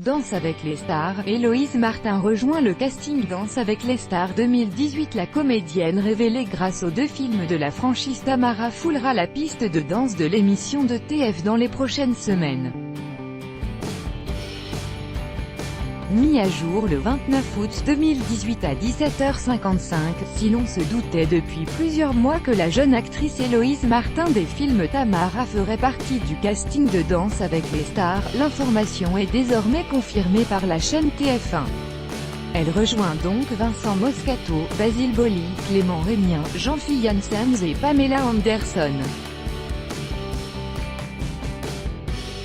Danse avec les stars, Héloïse Martin rejoint le casting Danse avec les stars 2018. La comédienne révélée grâce aux 2 films de la franchise Tamara foulera la piste de danse de l'émission de TF dans les prochaines semaines. Mis à jour le 29 août 2018 à 17h55, si l'on se doutait depuis plusieurs mois que la jeune actrice Héloïse Martin des films Tamara ferait partie du casting de Danse avec les stars, l'information est désormais confirmée par la chaîne TF1. Elle rejoint donc Vincent Moscato, Basile Boli, Clément Rémien, Jean-Philippe Janssens et Pamela Anderson.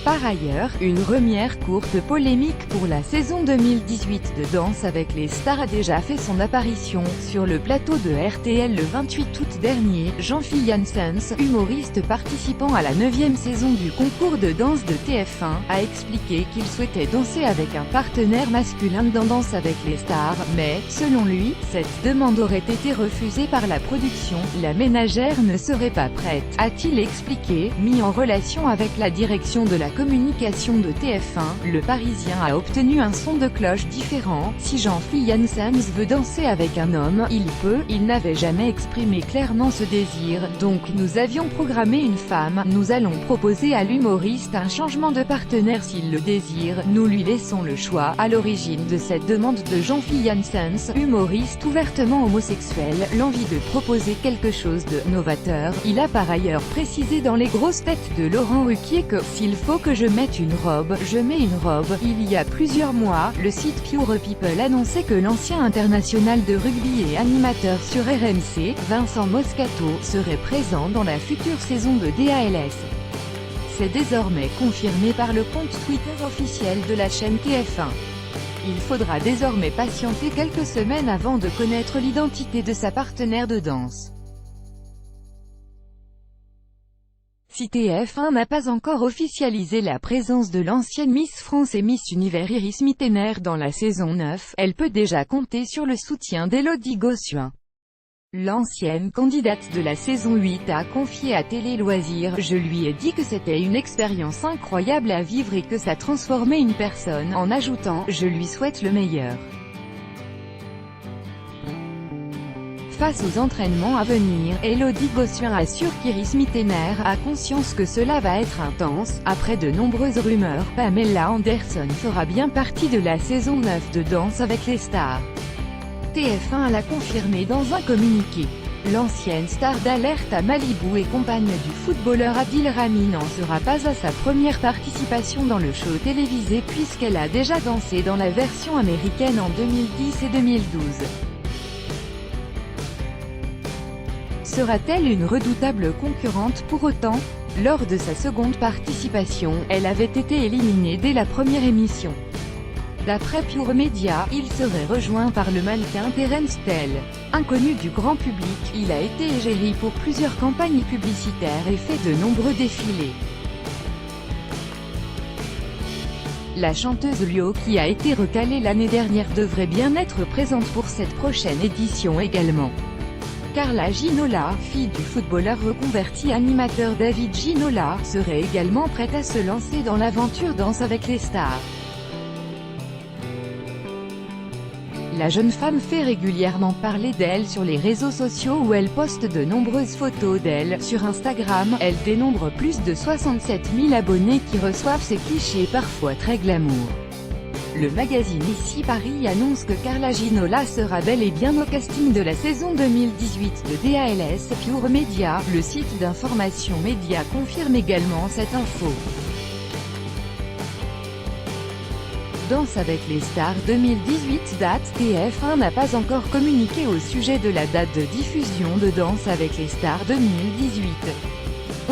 Par ailleurs, une première courte polémique pour la saison 2018 de Danse avec les stars a déjà fait son apparition sur le plateau de RTL le 28 août dernier. Jean-Philippe Janssens, humoriste participant à la 9e saison du concours de danse de TF1, a expliqué qu'il souhaitait danser avec un partenaire masculin dans Danse avec les stars, mais, selon lui, cette demande aurait été refusée par la production. La ménagère ne serait pas prête, a-t-il expliqué, mis en relation avec la direction de la communication de TF1, Le Parisien a obtenu un son de cloche différent. Si Jean-Philippe Janssens veut danser avec un homme, il peut. Il n'avait jamais exprimé clairement ce désir, donc nous avions programmé une femme. Nous allons proposer à l'humoriste un changement de partenaire s'il le désire. Nous lui laissons le choix. À l'origine de cette demande de Jean-Philippe Janssens, humoriste ouvertement homosexuel, l'envie de proposer quelque chose de novateur. Il a par ailleurs précisé dans Les Grosses Têtes de Laurent Ruquier que « s'il faut que je mette une robe, je mets une robe ». Il y a plusieurs mois, le site Pure People annonçait que l'ancien international de rugby et animateur sur RMC, Vincent Moscato, serait présent dans la future saison de DALS. C'est désormais confirmé par le compte Twitter officiel de la chaîne TF1. Il faudra désormais patienter quelques semaines avant de connaître l'identité de sa partenaire de danse. Si TF1 n'a pas encore officialisé la présence de l'ancienne Miss France et Miss Univers Iris Mittener dans la saison 9, elle peut déjà compter sur le soutien d'Élodie Gossuin. L'ancienne candidate de la saison 8 a confié à Télé Loisirs « Je lui ai dit que c'était une expérience incroyable à vivre et que ça transformait une personne », en ajoutant « Je lui souhaite le meilleur ». Face aux entraînements à venir, Élodie Gossuin assure qu'Iris Mittener a conscience que cela va être intense. Après de nombreuses rumeurs, Pamela Anderson fera bien partie de la saison 9 de Danse avec les stars. TF1 l'a confirmé dans un communiqué. L'ancienne star d'Alerte à Malibu et compagne du footballeur Adil Rami n'en sera pas à sa première participation dans le show télévisé puisqu'elle a déjà dansé dans la version américaine en 2010 et 2012. Sera-t-elle une redoutable concurrente pour autant? Lors de sa seconde participation, elle avait été éliminée dès la première émission. D'après Pure Media, il serait rejoint par le mannequin Terence Tell. Inconnu du grand public, il a été égérie pour plusieurs campagnes publicitaires et fait de nombreux défilés. La chanteuse Lio, qui a été recalée l'année dernière, devrait bien être présente pour cette prochaine édition également. Carla Ginola, fille du footballeur reconverti animateur David Ginola, serait également prête à se lancer dans l'aventure Danse avec les stars. La jeune femme fait régulièrement parler d'elle sur les réseaux sociaux où elle poste de nombreuses photos d'elle. Sur Instagram, elle dénombre plus de 67 000 abonnés qui reçoivent ses clichés parfois très glamour. Le magazine Ici Paris annonce que Carla Ginola sera bel et bien au casting de la saison 2018 de DALS. Pure Media, le site d'information média, confirme également cette info. Danse avec les stars 2018 date. TF1 n'a pas encore communiqué au sujet de la date de diffusion de Danse avec les stars 2018.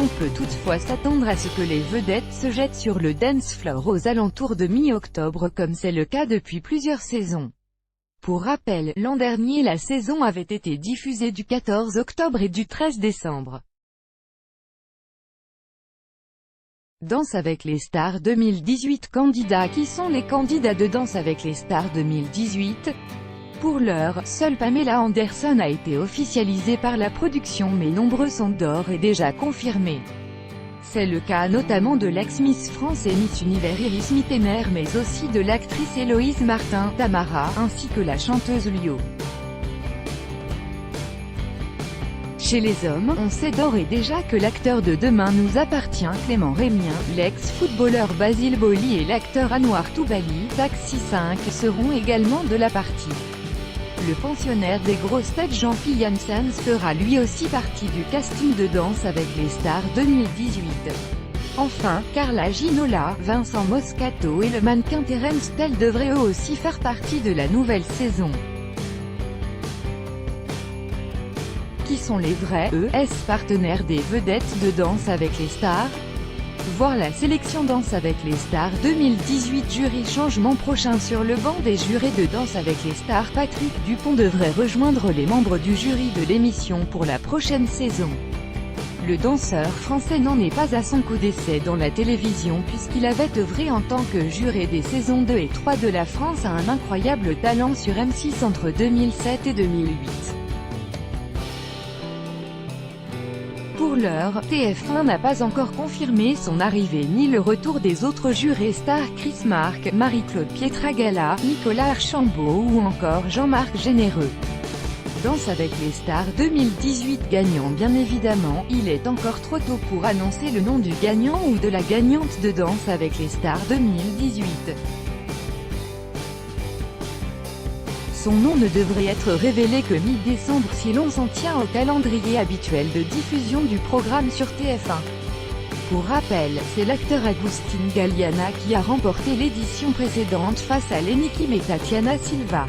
On peut toutefois s'attendre à ce que les vedettes se jettent sur le dance floor aux alentours de mi-octobre comme c'est le cas depuis plusieurs saisons. Pour rappel, l'an dernier la saison avait été diffusée du 14 octobre et du 13 décembre. Danse avec les stars 2018 candidats. Qui sont les candidats de Danse avec les stars 2018? Pour l'heure, seule Pamela Anderson a été officialisée par la production mais nombreux sont d'ores et déjà confirmés. C'est le cas notamment de l'ex-Miss France et Miss Univers Iris Mittener, mais aussi de l'actrice Héloïse Martin, Tamara, ainsi que la chanteuse Lio. Chez les hommes, on sait d'ores et déjà que l'acteur de Demain nous appartient, Clément Rémien, l'ex-footballeur Basile Boli et l'acteur Anouar Toubali, Taxi 5, seront également de la partie. Le pensionnaire des grosses têtes Jean-Philippe Janssens fera lui aussi partie du casting de Danse avec les stars 2018. Enfin, Carla Ginola, Vincent Moscato et le mannequin Terence Tell devraient eux aussi faire partie de la nouvelle saison. Qui sont les vrais partenaires des vedettes de Danse avec les stars? Voir la sélection Danse avec les stars 2018 jury changement prochain sur le banc des jurés de Danse avec les stars. Patrick Dupont devrait rejoindre les membres du jury de l'émission pour la prochaine saison. Le danseur français n'en est pas à son coup d'essai dans la télévision puisqu'il avait œuvré en tant que juré des saisons 2 et 3 de La France a un incroyable talent sur M6 entre 2007 et 2008. Pour l'heure, TF1 n'a pas encore confirmé son arrivée ni le retour des autres jurés stars Chris Marc, Marie-Claude Pietragala, Nicolas Archambault ou encore Jean-Marc Généreux. Danse avec les stars 2018 gagnant. Bien évidemment, il est encore trop tôt pour annoncer le nom du gagnant ou de la gagnante de Danse avec les stars 2018. Son nom ne devrait être révélé que mi-décembre si l'on s'en tient au calendrier habituel de diffusion du programme sur TF1. Pour rappel, c'est l'acteur Agustín Galiana qui a remporté l'édition précédente face à Lenny Kim et Tatiana Silva.